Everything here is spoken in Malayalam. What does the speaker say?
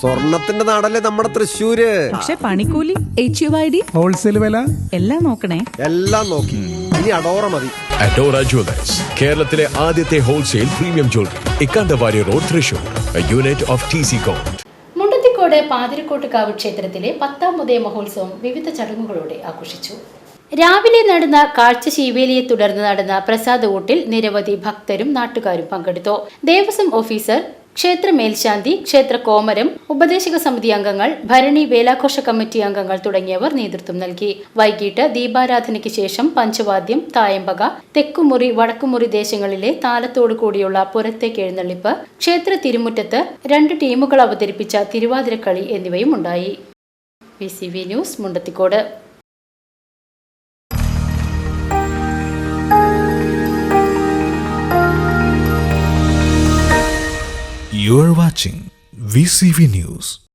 സ്വർണത്തിന്റെ നാടല്ലേ നമ്മുടെ തൃശ്ശൂര്. പക്ഷെ പണിക്കൂലി, HUID, ഹോൾസെയിൽ വില എല്ലാം നോക്കണേ. എല്ലാം നോക്കി. ഇനി അഡോറ മതി. അഡോറ ജ്വല്ലേഴ്സ്, കേരളത്തിലെ ആദ്യത്തെ ഹോൾസെയിൽ പ്രീമിയം ജ്വല്ലറി, ഇക്കാണ്ടവാരി road, Thrissur, unit of TC code. Mundathikode Pathirakottukavu ക്ഷേത്രത്തിലെ 10ാം ഉദയ മഹോത്സവം വിവിധ ചടങ്ങുകളോടെ ആഘോഷിച്ചു. രാവിലെ നടന്ന കാഴ്ച ശീവേലിയെ തുടർന്ന് നടന്ന പ്രസാദ ഊട്ടിൽ നിരവധി ഭക്തരും നാട്ടുകാരും പങ്കെടുത്തു. ദേവസ്വം ഓഫീസർ, ക്ഷേത്ര മേൽശാന്തി, ക്ഷേത്ര കോമരം, ഉപദേശക സമിതി അംഗങ്ങൾ, ഭരണി, വേലാഘോഷ കമ്മിറ്റി അംഗങ്ങൾ തുടങ്ങിയവർ നേതൃത്വം നൽകി. വൈകിട്ട് ദീപാരാധനയ്ക്ക് ശേഷം പഞ്ചവാദ്യം, തായമ്പക, തെക്കുമുറി, വടക്കുമുറി ദേശങ്ങളിലെ താലത്തോടു കൂടിയുള്ള പുറത്തേക്ക് എഴുന്നള്ളിപ്പ്, ക്ഷേത്ര തിരുമുറ്റത്ത് 2 ടീമുകൾ അവതരിപ്പിച്ച തിരുവാതിരക്കളി എന്നിവയും ഉണ്ടായി. VCV news, Mundathikode. You are watching VCV News.